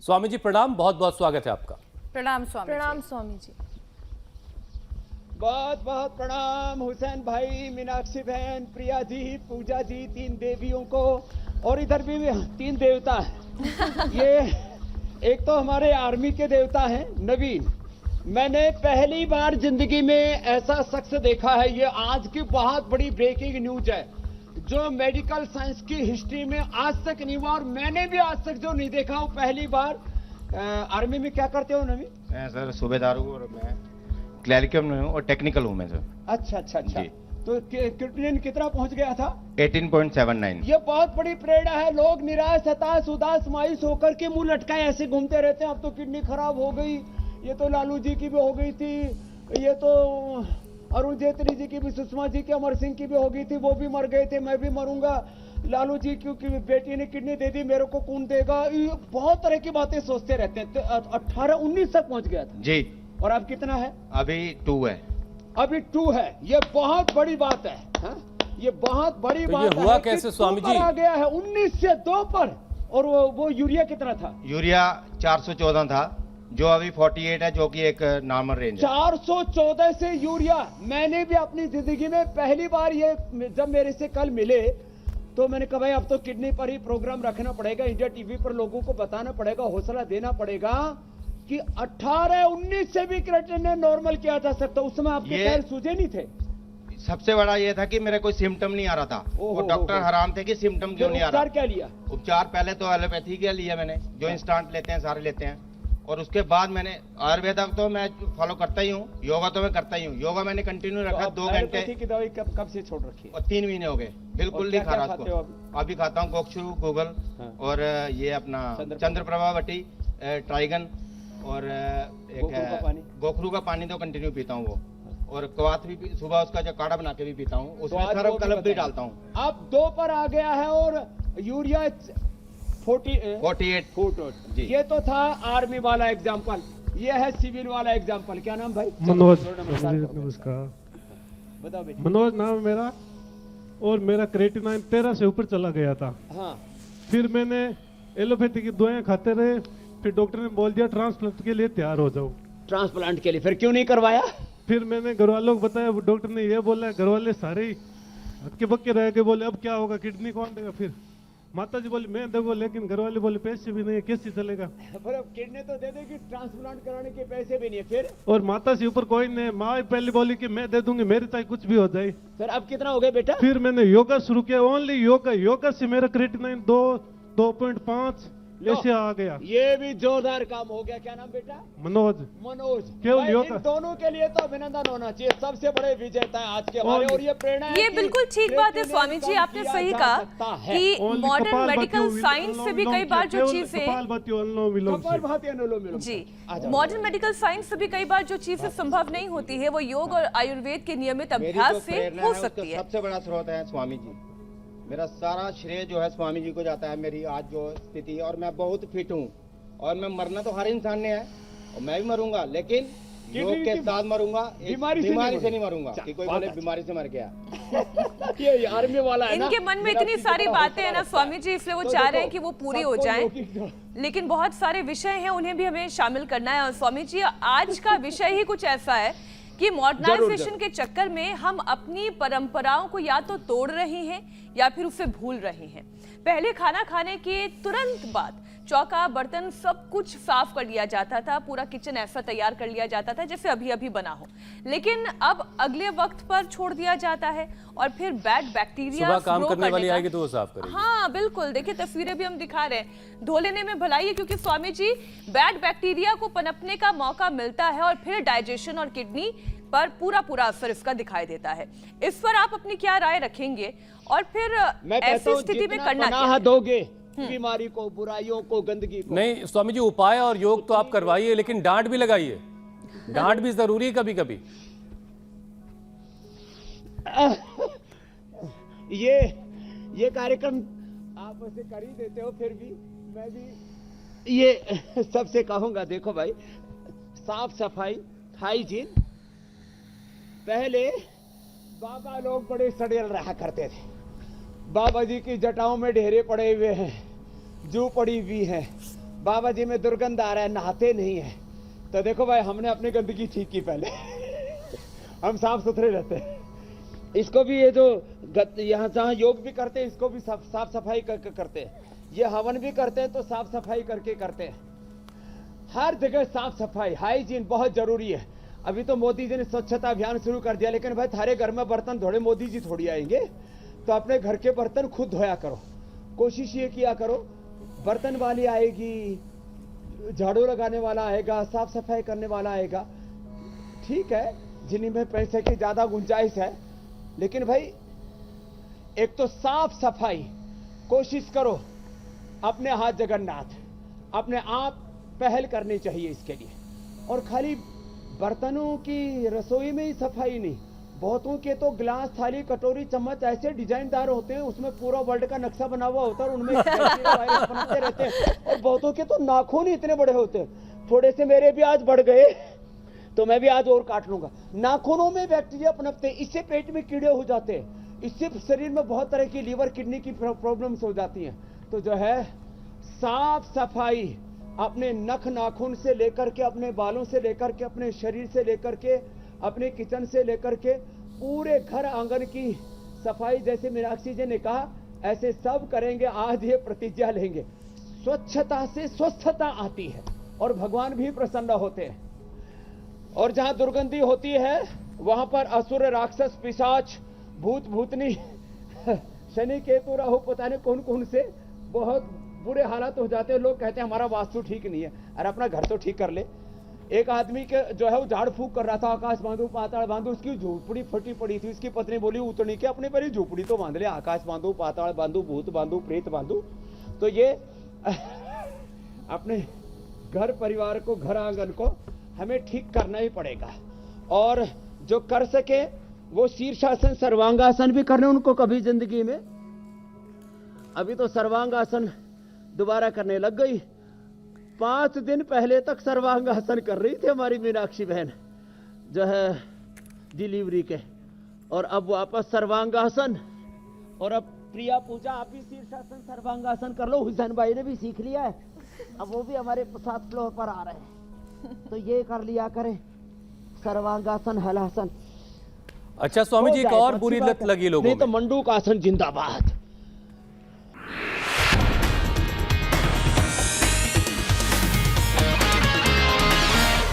स्वामी जी प्रणाम, बहुत बहुत स्वागत है आपका। प्रणाम स्वामी। प्रणाम स्वामी जी। बहुत बहुत प्रणाम हुसैन भाई, मीनाक्षी बहन, प्रिया जी, पूजा जी, 3 देवियों को। और इधर भी 3 देवता हैं। ये एक तो हमारे आर्मी के देवता हैं नवीन। मैंने पहली बार जिंदगी में ऐसा शख्स देखा है, ये आज की बहुत बड़ी ब्रेकिंग न्यूज है, जो मेडिकल साइंस की हिस्ट्री में आज तक नहीं हुआ और मैंने भी आज तक जो नहीं देखा हूं पहली बार। आर्मी में क्या करते हो नवीन? मैं सर सूबेदार हूँ और मैं क्लैरिकल में हूँ और टेक्निकल हूँ मैं सर। अच्छा अच्छा अच्छा। जी। तो कितने कितना पहुंच गया था? 18.79। ये बहुत बड़ी प्रेरणा है। लोग निराश, हताश, उदास, मायूस होकर के मुंह लटकाए ऐसे घूमते रहते हैं। अब तो किडनी खराब हो गई, ये तो लालू जी की भी हो गई थी, ये तो अरुण जेटली जी की भी, सुषमा जी की, अमर सिंह की भी हो गई थी, वो भी मर गए थे, मैं भी मरूंगा। लालू जी क्योंकि बेटी ने किडनी दे दी, मेरे को कौन देगा? ये बहुत तरह की बातें सोचते रहते हैं। 18-19 तक पहुंच गया था जी। और अब कितना है? अभी 2 है। अभी 2 है। ये बहुत बड़ी बात है, हा? ये बहुत बड़ी बात ये हुआ है कैसे कि स्वामी 2 पर जी? आ गया है 19 से 2 पर। और वो यूरिया कितना था? यूरिया 414 था, जो अभी 48 है, जो कि एक नॉर्मल रेंज है। 414 से यूरिया। मैंने भी अपनी जिंदगी में पहली बार ये, जब मेरे से कल मिले तो मैंने कहा भाई अब तो किडनी पर ही प्रोग्राम रखना पड़ेगा, इंडिया टीवी पर लोगों को बताना पड़ेगा, हौसला देना पड़ेगा कि 18-19 से भी क्रिएटिनिन नॉर्मल किया जा सकता। उस समय आपके ये- पैर सूजे नहीं थे? सबसे बड़ा ये था कि मेरे कोई सिम्टम नहीं आ रहा था। ओहो, वो डॉक्टर ओहो। हैरान थे कि सिम्टम क्यों नहीं आ रहा। उपचार क्या लिया? उपचार पहले तो एलोपैथी के लिया मैंने, जो इंस्टेंट लेते हैं सारे लेते हैं, और उसके बाद मैंने आयुर्वेदा तो मैं फॉलो करता ही हूँ, योगा तो मैं करता ही हूँ। योगा मैंने कंटिन्यू रखा 2 घंटे एलोपैथी की दवाई कब से छोड़ रखी है? और 3 महीने हो गए, बिल्कुल और नहीं खा क्या-क्या रहा खाते हो उसको। अभी खाता हूँ गोक्षु, गूगल, हाँ। और ये अपना चंद्रप्रभा वटी, ट्राइगन, और गोखरू का पानी तो कंटिन्यू पीता हूँ वो, और कवाथ भी सुबह उसका जो काढ़ा बना के भी पीता हूँ, उसमें आज सर्व वो भी कलब भी बताएं। डालता हूँ। अब 2 पर आ गया है और यूरिया 48 जी। ये तो था आर्मी वाला एग्जाम्पल। ये है सिविल वाला एग्जाम्पल। क्या नाम भाई? मनोज। नमस्कार। नमस्कार। बताओ बेटा। मनोज नाम है मेरा, और मेरा क्रेटिनाइन 13 से ऊपर चला गया था। हाँ। फिर मैंने एलोपैथी की दवाएं खाते रहे, फिर डॉक्टर ने बोल दिया ट्रांसप्लांट के लिए तैयार हो जाओ। ट्रांसप्लांट के लिए फिर क्यों नहीं करवाया? फिर मैंने घर वालों को बताया, वो डॉक्टर ने ये बोला, घर वाले सारे ही हक्के बक्के रह के बोले अब क्या होगा, किडनी कौन देगा? फिर माता जी बोली मैं दूंगा, लेकिन घर वाले बोले पैसे भी नहीं है, कैसे चलेगा? फिर अब किडनी तो दे देगी, ट्रांसप्लांट कराने के पैसे भी नहीं है। फिर और माता से ऊपर कोई नहीं, माँ पहले बोली कि मैं दे दूंगी, मेरे ताई कुछ भी हो जाए। फिर अब कितना हो गया बेटा? फिर मैंने योगा शुरू किया, ओनली योगा। योगा से मेरा क्रेटिनाइन 2.5 ऐसे आ गया। ये भी जोरदार काम हो गया। क्या नाम बेटा? मनोज। मनोज। केवल भाई, योगा। इन दोनों के लिए तो अभिनंदन होना चाहिए। सबसे बड़े विजेता है आज के हमारे। और ये प्रेरणा है ये कि बिल्कुल ठीक बात है क्रिएटिनिन स्वामी जी, कम आपने किया सही जा कहा सकता है। कि Only मॉडर्न कपालभाति मेडिकल और साइंस से भी कई बार जो केवल चीजें कपालभाति और अनुलोम विलोम से। कपालभाति, अनुलोम विलोम। जी, आ जाओ। मॉडर्न मेडिकल साइंस से भी कई बार जो चीजें संभव नहीं होती है वो योग और आयुर्वेद के नियमित मेरी अभ्यास जो से प्रेरणा हो है, सकती उसका है। सबसे बड़ा स्रोत है स्वामी जी। मेरा सारा श्रेय जो है स्वामी जी को जाता है, मेरी आज जो स्थिति। और मैं बहुत फिट हूँ, और मैं मरना तो हर इंसान ने है, और मैं भी मरूंगा, लेकिन योग के साथ मरूंगा। बीमारी से नहीं मरूंगा कि कोई बोले बीमारी से मर गया। ये आर्मी वाला है ना। इनके मन में इतनी सारी बातें हैं ना स्वामी जी, इसलिए वो चाह रहे हैं कि वो पूरी हो जाएं। लेकिन बहुत सारे विषय हैं, उन्हें भी हमें शामिल करना है। और स्वामी जी आज का विषय ही कुछ ऐसा है कि मॉडर्नाइजेशन के चक्कर में हम अपनी परंपराओं को या तो तोड़ रहे हैं या फिर उसे भूल रहे हैं। पहले खाना खाने के तुरंत बाद चौका बर्तन सब कुछ साफ कर लिया जाता था, पूरा किचन ऐसा तैयार कर लिया जाता था जैसे अभी अभी बना हो। लेकिन अब अगले वक्त पर छोड़ दिया जाता है और फिर बैड बैक्टीरिया सुबह काम करने वाली आएगी तो वो साफ करेगी। हाँ बिल्कुल, देखिए तस्वीरें भी हम दिखा रहे हैं। धो लेने में भलाई है, क्योंकि स्वामी जी बैड बैक्टीरिया को पनपने का मौका मिलता है और फिर डाइजेशन और किडनी पर पूरा असर इसका दिखाई देता है। इस पर आप अपनी क्या राय रखेंगे, और फिर ऐसी स्थिति में करना क्या? दोगे बीमारी को, बुराइयों को, गंदगी को? नहीं स्वामी जी, उपाय और योग तो आप करवाइए, लेकिन डांट भी लगाइए। डांट भी जरूरी है कभी कभी। ये कार्यक्रम आप वैसे कर ही देते हो, फिर भी मैं भी ये सबसे कहूंगा, देखो भाई, साफ सफाई, हाइजीन। पहले बाबा लोग बड़े सड़ेल रहा करते थे। बाबा जी की जटाओं में ढेरे पड़े हुए हैं, जू पड़ी हुई है, बाबा जी में दुर्गंध आ रहा है, नहाते नहीं है। तो देखो भाई, हमने अपनी गंदगी ठीक की पहले। हम साफ सुथरे रहते हैं। इसको भी ये जो यहाँ जहाँ योग भी करते हैं, इसको भी साफ सफाई करते हैं। ये हवन भी करते हैं तो साफ सफाई करके करते हैं। हर जगह साफ सफाई, हाइजीन बहुत जरूरी है। अभी तो मोदी जी ने स्वच्छता अभियान शुरू कर दिया, लेकिन भाई थारे घर में बर्तन धोड़े मोदी जी थोड़ी आएंगे। तो अपने घर के बर्तन खुद धोया करो। कोशिश ये किया करो, बर्तन वाली आएगी, झाड़ू लगाने वाला आएगा, साफ सफाई करने वाला आएगा, ठीक है, जिन्हीं पैसे की ज्यादा गुंजाइश है। लेकिन भाई एक तो साफ सफाई कोशिश करो। अपने हाथ जगन्नाथ, अपने आप पहल करनी चाहिए इसके लिए। और खाली बर्तनों की रसोई में ही सफाई नहीं, बहुतों के तो गिलास, थाली, कटोरी, चम्मच ऐसे डिजाइनदार होते हैं, उसमें पूरा वर्ल्ड का नक्शा बना हुआ होता है और उनमें वायरस बनाते रहते हैं। और बहुतों के तो नाखून ही इतने बड़े होते हैं। थोड़े से मेरे भी आज बढ़ गए तो मैं भी आज और काट लूंगा। नाखूनों में बैक्टीरिया पनपते हैं, इससे पेट में कीड़े हो जाते हैं, इससे शरीर में बहुत तरह की लीवर किडनी की प्रॉब्लम्स हो जाती हैं। तो जो है साफ सफाई अपने नख नाखून से लेकर के, अपने बालों से लेकर के, अपने शरीर से लेकर के, अपने किचन से लेकर के पूरे घर आंगन की सफाई, जैसे मीनाक्षी जी ने कहा ऐसे सब करेंगे। आज ये प्रतिज्ञा लेंगे। स्वच्छता से स्वस्थता आती है और भगवान भी प्रसन्न होते हैं। और जहां दुर्गंधी होती है वहां पर असुर, राक्षस, पिशाच, भूत, भूतनी, शनि, केतु, राहु, पता नहीं कौन कौन से बहुत बुरे हालात हो जाते हैं। लोग कहते हैं हमारा वास्तु ठीक नहीं है। अरे अपना घर तो ठीक कर ले। एक आदमी के जो है वो झाड़ फूक कर रहा था, आकाश बांधो पाताल बांधो, उसकी झोपड़ी फटी पड़ी थी। उसकी पत्नी बोली उतरनी के अपने पर ही झोपड़ी तो बांध ले, आकाश बांधो, पाताल बांधो, भूत बांधो, प्रेत बांधो। तो ये अपने घर परिवार को, घर आंगन को हमें ठीक करना ही पड़ेगा। और जो कर सके वो शीर्षासन, सर्वांगासन भी करने उनको कभी जिंदगी में। अभी तो सर्वांगासन दोबारा करने लग गई। 5 दिन पहले तक सर्वांगासन कर रही थी हमारी मीनाक्षी बहन जो है डिलीवरी के, और अब वापस सर्वांगासन। और अब प्रिया पूजा आप भी शीर्षासन, सर्वांगासन कर लो। हुसैन भाई ने भी सीख लिया है, अब वो भी हमारे 7 फ्लोर पर आ रहे हैं, तो ये कर लिया करें, सर्वांगासन, हलासन। अच्छा स्वामी जी, एक और बुरी लत लगी लोगों नहीं तो में। मंडूक आसन जिंदाबाद।